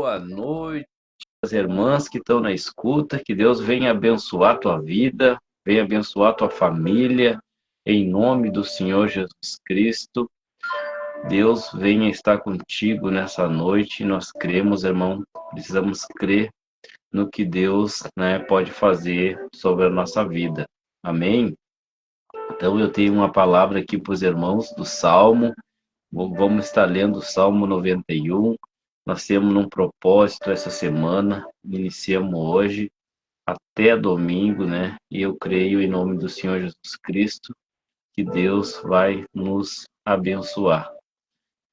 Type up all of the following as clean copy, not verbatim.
Boa noite, as irmãs que estão na escuta, que Deus venha abençoar a tua vida, venha abençoar a tua família, em nome do Senhor Jesus Cristo. Deus venha estar contigo nessa noite. Nós cremos, irmão, precisamos crer no que Deus, pode fazer sobre a nossa vida. Amém? Então eu tenho uma palavra aqui para os irmãos do Salmo. Vamos estar lendo o Salmo 91. Nós temos um propósito essa semana, iniciamos hoje até domingo, né? E eu creio em nome do Senhor Jesus Cristo que Deus vai nos abençoar.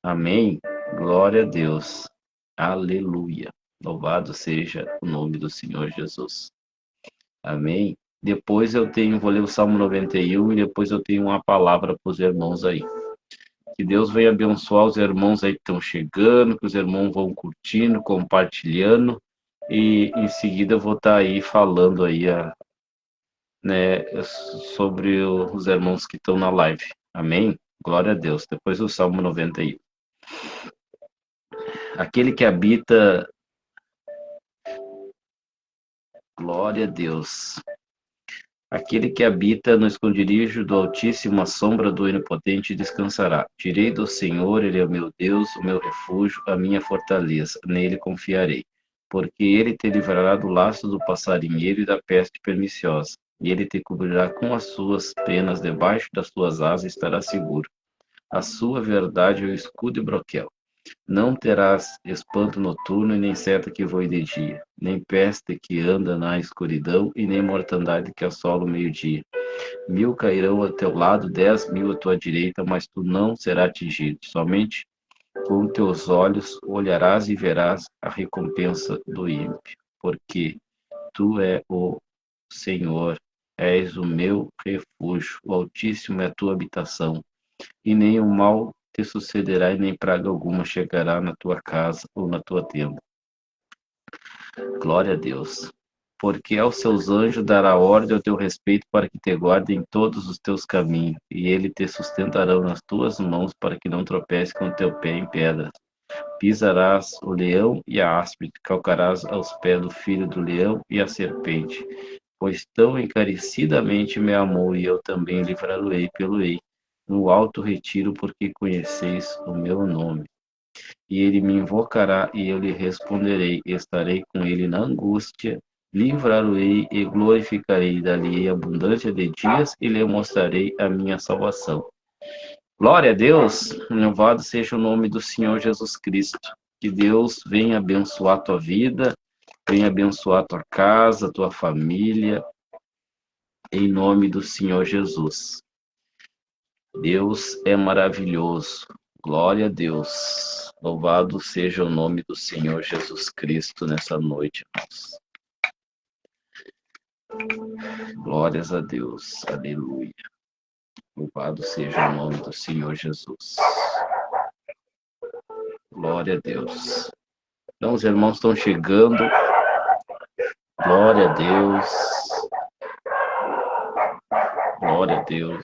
Amém? Glória a Deus. Aleluia. Louvado seja o nome do Senhor Jesus. Amém? Depois vou ler o Salmo 91 e depois eu tenho uma palavra para os irmãos aí. Que Deus venha abençoar os irmãos aí que estão chegando, que os irmãos vão curtindo, compartilhando, e em seguida eu vou estar aí falando aí, sobre os irmãos que estão na live. Amém? Glória a Deus. Depois o Salmo 91. Aquele que habita... Glória a Deus. Aquele que habita no esconderijo do Altíssimo, à sombra do Onipotente descansará. Direi do Senhor, Ele é o meu Deus, o meu refúgio, a minha fortaleza. Nele confiarei. Porque Ele te livrará do laço do passarinheiro e da peste perniciosa. E Ele te cobrirá com as suas penas, debaixo das suas asas estará seguro. A sua verdade é o escudo e broquel. Não terás espanto noturno e nem seta que voe de dia, nem peste que anda na escuridão e nem mortandade que assola o meio-dia. 1000 cairão a teu lado, 10.000 à tua direita, mas tu não serás atingido. Somente com teus olhos olharás e verás a recompensa do ímpio, porque tu é o Senhor, és o meu refúgio, o Altíssimo é a tua habitação, e nenhum mal te sucederá e nem praga alguma chegará na tua casa ou na tua tenda. Glória a Deus. Porque aos seus anjos dará ordem ao teu respeito para que te guardem em todos os teus caminhos, e ele te sustentarão nas tuas mãos para que não tropece com o teu pé em pedras. Pisarás o leão e a áspide, calcarás aos pés do filho do leão e a serpente. Pois tão encarecidamente me amou, e eu também livrá-lo-ei pelo-ei no alto retiro, porque conheceis o meu nome. E ele me invocará, e eu lhe responderei. Estarei com ele na angústia, livrá-lo-ei e glorificarei. Dar-lhe-ei abundância de dias, e lhe mostrarei a minha salvação. Glória a Deus, louvado seja o nome do Senhor Jesus Cristo. Que Deus venha abençoar a tua vida, venha abençoar a tua casa, a tua família, em nome do Senhor Jesus. Deus é maravilhoso. Glória a Deus. Louvado seja o nome do Senhor Jesus Cristo nessa noite, irmãos. Glórias a Deus. Aleluia. Louvado seja o nome do Senhor Jesus. Glória a Deus. Então, os irmãos estão chegando. Glória a Deus. Glória a Deus.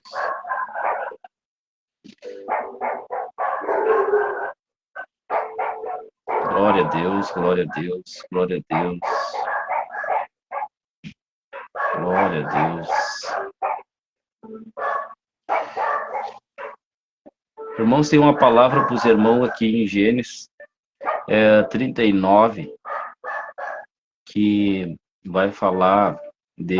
Glória a Deus, glória a Deus, glória a Deus. Glória a Deus. Irmãos, tem uma palavra para os irmãos aqui em Gênesis 39, que vai falar do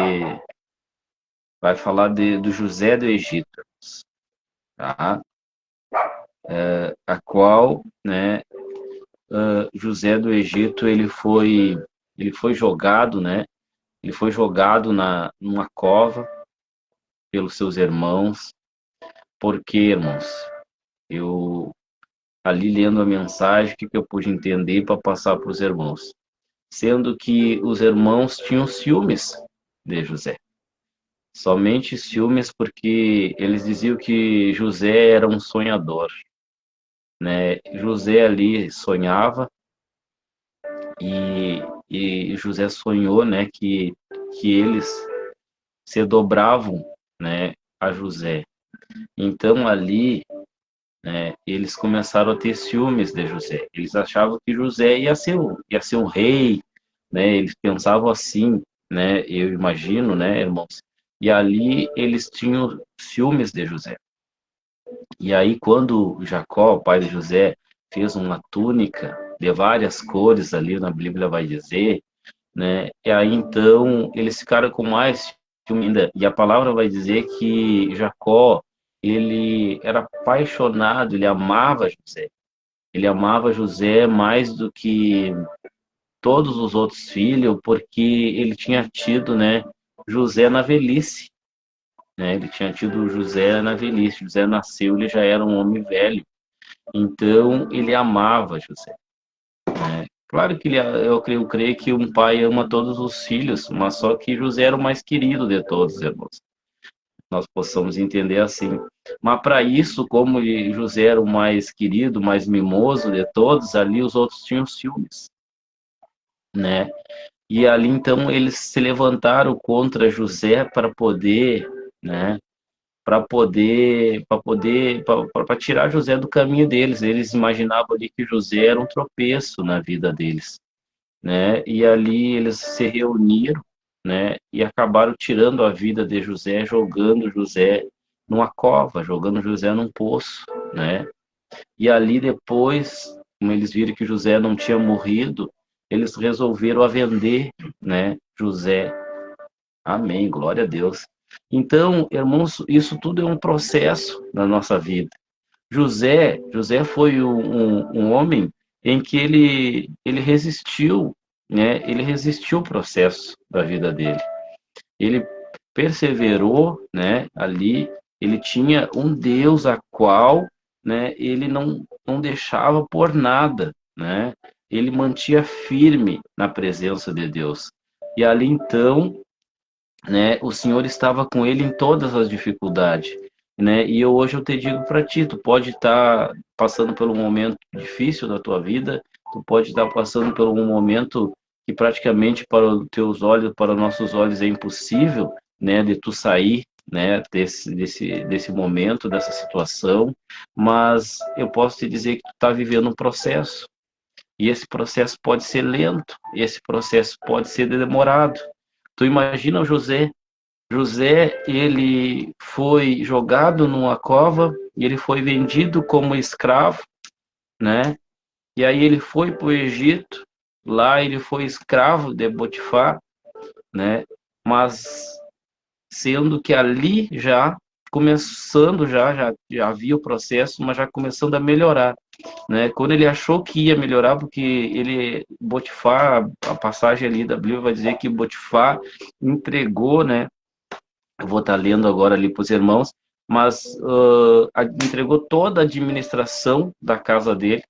José do Egito, tá? A qual, José do Egito, ele foi jogado, ele foi jogado numa cova pelos seus irmãos. Porque, irmãos, eu ali lendo a mensagem, o que eu pude entender para passar para os irmãos? Sendo que os irmãos tinham ciúmes de José. Somente ciúmes, porque eles diziam que José era um sonhador, né? José ali sonhava e José sonhou, né, que eles se dobravam, né, a José. Então ali né, eles começaram a ter ciúmes de José. Eles achavam que José ia ser um rei, né? Eles pensavam assim, né? Eu imagino, né, irmãos? E ali eles tinham ciúmes de José. E aí, quando Jacó, o pai de José, fez uma túnica de várias cores, ali na Bíblia vai dizer, né? E aí, então, eles ficaram com mais ciúme ainda. E a palavra vai dizer que Jacó, ele era apaixonado, ele amava José. Ele amava José mais do que todos os outros filhos, porque ele tinha tido, né, José na velhice, né? Ele tinha tido José na velhice. José nasceu, ele já era um homem velho. Então, ele amava José, né? Claro que eu creio que um pai ama todos os filhos, mas só que José era o mais querido de todos, irmãos. Nós possamos entender assim. Mas para isso, como José era o mais querido, mais mimoso de todos, ali os outros tinham ciúmes, né? E ali então eles se levantaram contra José para poder, né? Para tirar José do caminho deles. Eles imaginavam ali que José era um tropeço na vida deles, né? E ali eles se reuniram, né? E acabaram tirando a vida de José, jogando José numa cova, jogando José num poço, né? E ali depois, como eles viram que José não tinha morrido, eles resolveram a vender, né? José. Amém, glória a Deus. Então, irmãos, isso tudo é um processo na nossa vida. José foi um homem em que ele resistiu, né? Ele resistiu o processo da vida dele. Ele perseverou, né? Ali, ele tinha um Deus a qual, né? Ele não deixava por nada, né? Ele mantinha firme na presença de Deus. E ali então, né? O Senhor estava com ele em todas as dificuldades, né? E hoje eu te digo para ti, tu pode estar passando por um momento difícil da tua vida, tu pode estar passando por um momento que praticamente para os teus olhos, para os nossos olhos é impossível, né? De tu sair, né? Desse momento, dessa situação, mas eu posso te dizer que tu está vivendo um processo. E esse processo pode ser lento, esse processo pode ser demorado. Tu imagina o José. José, ele foi jogado numa cova e ele foi vendido como escravo, né? E aí ele foi para o Egito, lá ele foi escravo de Potifar, né? Mas sendo que ali já começando já havia o processo, mas já começando a melhorar, né? Quando ele achou que ia melhorar, porque ele Potifar, a passagem ali da Bíblia vai dizer que Potifar entregou, né? Eu vou estar lendo agora ali para os irmãos, mas entregou toda a administração da casa dele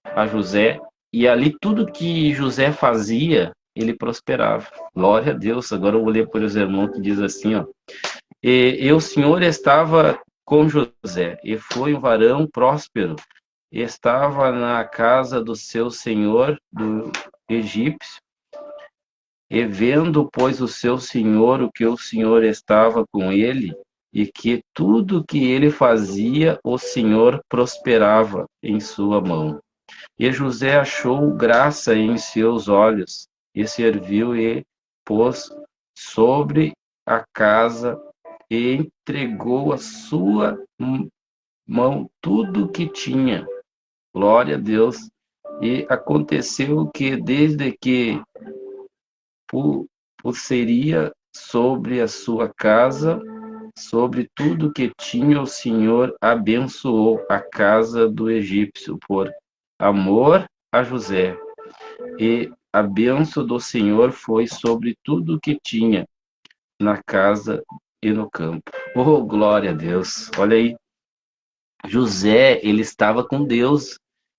a José, e ali tudo que José fazia, ele prosperava. Glória a Deus. Agora eu vou ler para os irmãos que diz assim, ó. E o Senhor estava com José, e foi um varão próspero, e estava na casa do seu senhor, do egípcio, e vendo, pois, o seu senhor, o que o Senhor estava com ele, e que tudo que ele fazia, o Senhor prosperava em sua mão. E José achou graça em seus olhos, e serviu e pôs sobre a casa, e entregou a sua mão tudo que tinha. Glória a Deus. E aconteceu que desde que posseria sobre a sua casa, sobre tudo que tinha, o Senhor abençoou a casa do egípcio por amor a José. E a bênção do Senhor foi sobre tudo que tinha na casa e no campo. Oh, glória a Deus. Olha aí, José, ele estava com Deus.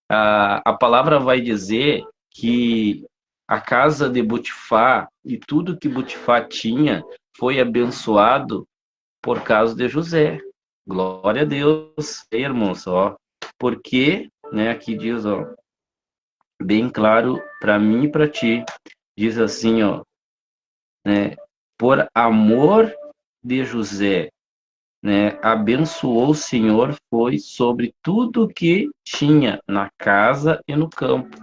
A palavra vai dizer que a casa de Botifar e tudo que Botifar tinha foi abençoado por causa de José. Glória a Deus, irmãos, ó. Porque, né, aqui diz, ó, bem claro para mim e para ti, diz assim, ó, né, por amor de José, né, abençoou o Senhor foi sobre tudo que tinha na casa e no campo.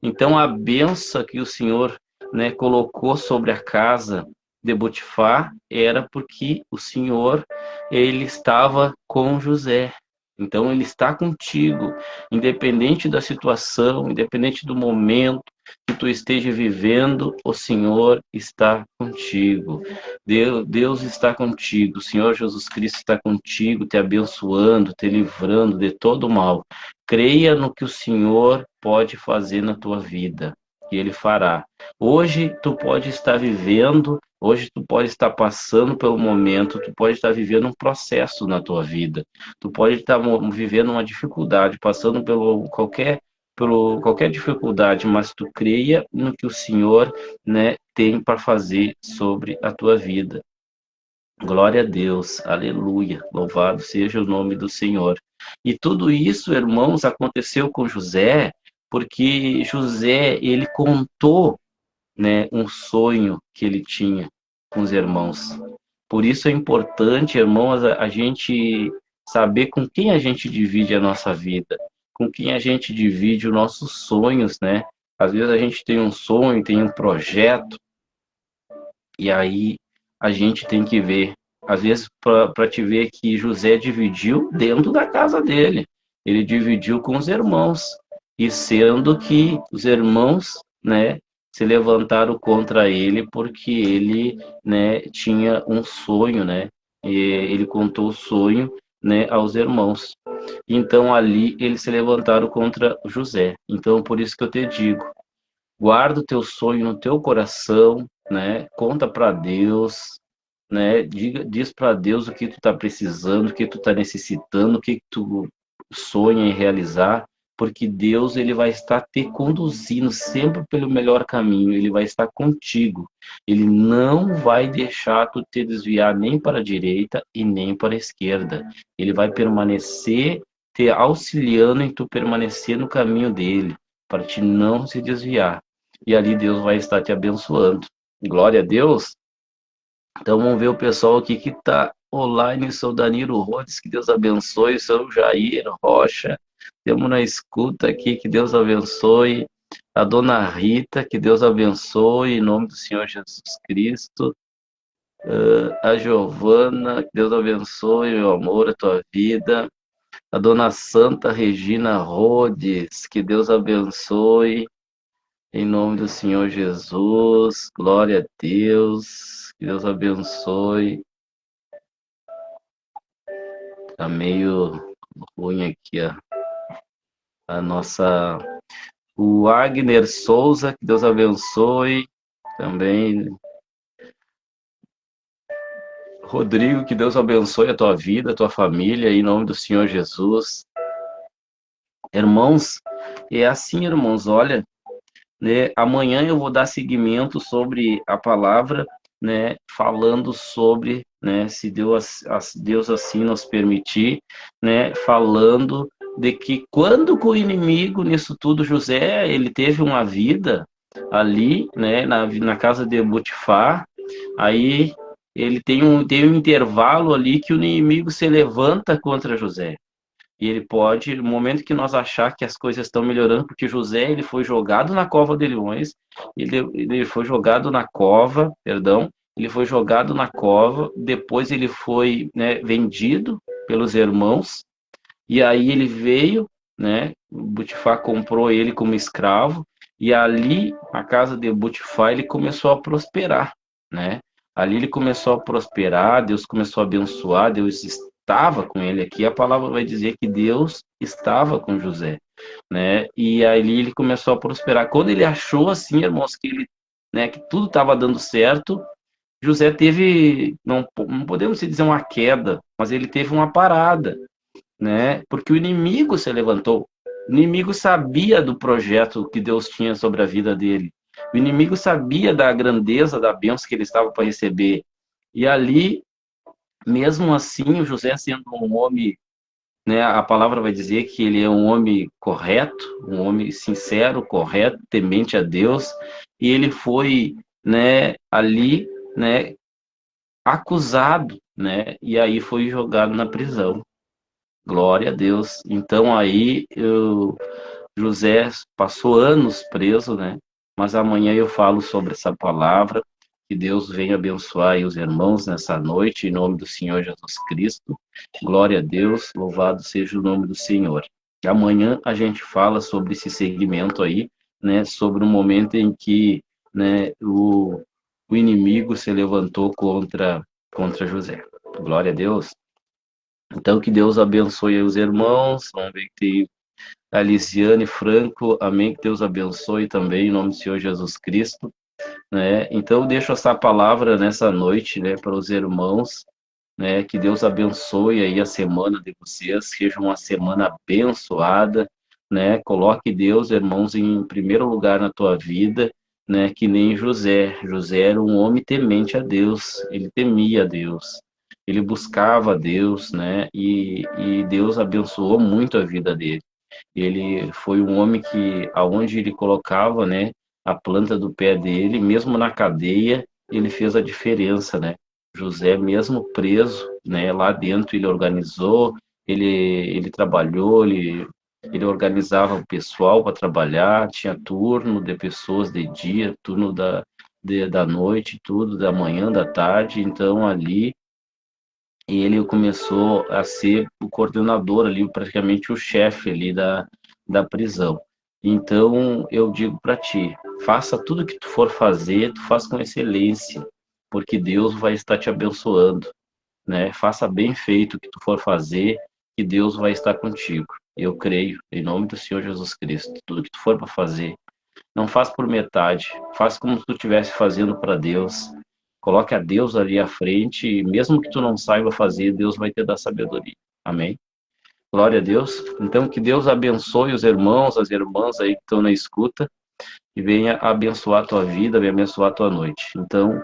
Então a benção que o Senhor, né, colocou sobre a casa de Botifar era porque o Senhor, ele estava com José. Então ele está contigo, independente da situação, independente do momento que tu esteja vivendo, o Senhor está contigo. Deus está contigo, o Senhor Jesus Cristo está contigo, te abençoando, te livrando de todo mal. Creia no que o Senhor pode fazer na tua vida, que Ele fará. Hoje tu pode estar vivendo, hoje tu pode estar passando pelo momento, tu pode estar vivendo um processo na tua vida, tu pode estar vivendo uma dificuldade, passando pelo qualquer dificuldade, mas tu creia no que o Senhor, né, tem para fazer sobre a tua vida. Glória a Deus, aleluia, louvado seja o nome do Senhor. E tudo isso, irmãos, aconteceu com José, porque José, ele contou, né, um sonho que ele tinha com os irmãos. Por isso é importante, irmãos, a gente saber com quem a gente divide a nossa vida, com quem a gente divide os nossos sonhos, né? Às vezes a gente tem um sonho, tem um projeto, e aí a gente tem que ver, às vezes, para te ver que José dividiu dentro da casa dele. Ele dividiu com os irmãos. E sendo que os irmãos, né, se levantaram contra ele porque ele, né, tinha um sonho, né? E ele contou o sonho, né, aos irmãos. Então ali eles se levantaram contra José. Então por isso que eu te digo, guarda o teu sonho no teu coração, né? Conta para Deus, né? Diz para Deus o que tu está precisando, o que tu está necessitando, o que tu sonha em realizar, porque Deus ele vai estar te conduzindo sempre pelo melhor caminho, ele vai estar contigo. Ele não vai deixar tu te desviar nem para a direita e nem para a esquerda. Ele vai permanecer te auxiliando em tu permanecer no caminho dele, para te não se desviar. E ali Deus vai estar te abençoando. Glória a Deus. Então vamos ver o pessoal aqui que está online, sou Danilo Rhodes, que Deus abençoe, sou Jair Rocha, temos na escuta aqui, que Deus abençoe, a dona Rita, que Deus abençoe, em nome do Senhor Jesus Cristo, a Giovana, que Deus abençoe, meu amor, a tua vida, a dona Santa Regina Rhodes, que Deus abençoe, em nome do Senhor Jesus, glória a Deus, que Deus abençoe. Tá meio ruim aqui a nossa. O Agner Souza, que Deus abençoe. Também. Rodrigo, que Deus abençoe a tua vida, a tua família, em nome do Senhor Jesus. Irmãos, é assim, irmãos, olha, né, amanhã eu vou dar seguimento sobre a palavra, né, falando sobre, né, se Deus assim nos permitir, né, falando de que quando com o inimigo nisso tudo, José, ele teve uma vida ali, né, na casa de Botifar, aí ele tem um intervalo ali que o inimigo se levanta contra José. E ele pode, no momento que nós achar que as coisas estão melhorando, porque José ele foi jogado na cova de leões, ele foi jogado na cova, perdão, ele foi jogado na cova, depois ele foi, né, vendido pelos irmãos, e aí ele veio, né, Botifar comprou ele como escravo, e ali, na casa de Botifar, ele começou a prosperar, né? Ali ele começou a prosperar, Deus começou a abençoar, Deus estava com ele aqui. A palavra vai dizer que Deus estava com José, né? E ali ele começou a prosperar. Quando ele achou assim, irmãos, que ele, né, que tudo estava dando certo, José teve, não podemos dizer uma queda, mas ele teve uma parada, né? Porque o inimigo se levantou. O inimigo sabia do projeto que Deus tinha sobre a vida dele. O inimigo sabia da grandeza da bênção que ele estava para receber. E ali, mesmo assim, o José sendo um homem, né, a palavra vai dizer que ele é um homem correto, um homem sincero, correto, temente a Deus, e ele foi, né, ali, né, acusado, né? E aí foi jogado na prisão. Glória a Deus. Então aí José passou anos preso, né? Mas amanhã eu falo sobre essa palavra. Que Deus venha abençoar aí os irmãos nessa noite, em nome do Senhor Jesus Cristo. Glória a Deus, louvado seja o nome do Senhor. Amanhã a gente fala sobre esse segmento aí, né? Sobre o momento em que, né, o inimigo se levantou contra José. Glória a Deus. Então, que Deus abençoe os irmãos. Vamos ver que tem a Lisiane Franco, amém, que Deus abençoe também, em nome do Senhor Jesus Cristo, né? Então, eu deixo essa palavra nessa noite, né, para os irmãos, né, que Deus abençoe aí a semana de vocês, seja uma semana abençoada, né? Coloque Deus, irmãos, em primeiro lugar na tua vida, né, que nem José. José era um homem temente a Deus, ele temia a Deus. Ele buscava a Deus, né? E Deus abençoou muito a vida dele. Ele foi um homem que, aonde ele colocava, né, a planta do pé dele, mesmo na cadeia, ele fez a diferença, né? José, mesmo preso, né, lá dentro ele organizou, ele trabalhou, ele organizava o pessoal para trabalhar, tinha turno de pessoas de dia, turno da noite, tudo, da manhã, da tarde, então ali e ele começou a ser o coordenador ali, praticamente o chefe ali da prisão. Então, eu digo para ti, faça tudo que tu for fazer, tu faz com excelência, porque Deus vai estar te abençoando, né? Faça bem feito o que tu for fazer, que Deus vai estar contigo. Eu creio, em nome do Senhor Jesus Cristo. Tudo que tu for para fazer, não faz por metade, faz como se tu estivesse fazendo para Deus. Coloque a Deus ali à frente e mesmo que tu não saiba fazer, Deus vai te dar sabedoria. Amém? Glória a Deus. Então, que Deus abençoe os irmãos, as irmãs aí que estão na escuta e venha abençoar a tua vida, venha abençoar a tua noite. Então,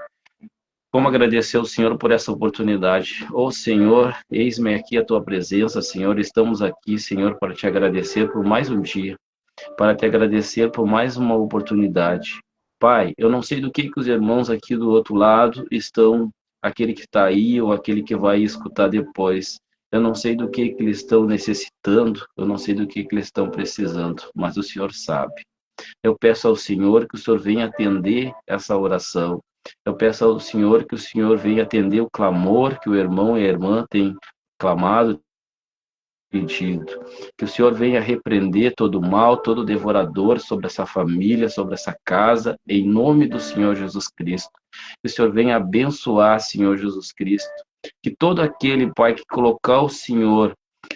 como agradecer ao Senhor por essa oportunidade. Ô Senhor, eis-me aqui a tua presença, Senhor. Estamos aqui, Senhor, para te agradecer por mais um dia, para te agradecer por mais uma oportunidade. Pai, eu não sei do que os irmãos aqui do outro lado estão, aquele que está aí ou aquele que vai escutar depois. Eu não sei do que eles estão necessitando, eu não sei do que eles estão precisando, mas o Senhor sabe. Eu peço ao Senhor que o Senhor venha atender essa oração. Eu peço ao Senhor que o Senhor venha atender o clamor que o irmão e a irmã têm clamado, pedido. Que o Senhor venha repreender todo o mal, todo devorador sobre essa família, sobre essa casa, em nome do Senhor Jesus Cristo. Que o Senhor venha abençoar, Senhor Jesus Cristo. Que todo aquele, Pai, que colocar o Senhor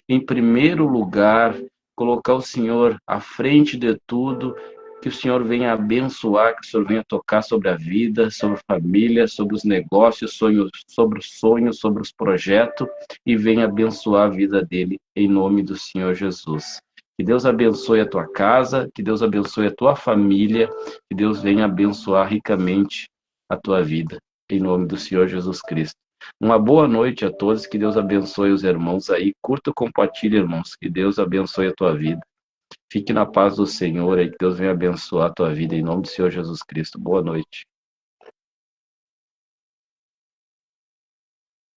em primeiro lugar, colocar o Senhor à frente de tudo, que o Senhor venha abençoar, que o Senhor venha tocar sobre a vida, sobre a família, sobre os negócios, sobre os projetos, e venha abençoar a vida dele, em nome do Senhor Jesus. Que Deus abençoe a tua casa, que Deus abençoe a tua família, que Deus venha abençoar ricamente a tua vida, em nome do Senhor Jesus Cristo. Uma boa noite a todos, que Deus abençoe os irmãos aí, curta, compartilhe, irmãos, que Deus abençoe a tua vida. Fique na paz do Senhor e que Deus venha abençoar a tua vida, em nome do Senhor Jesus Cristo. Boa noite.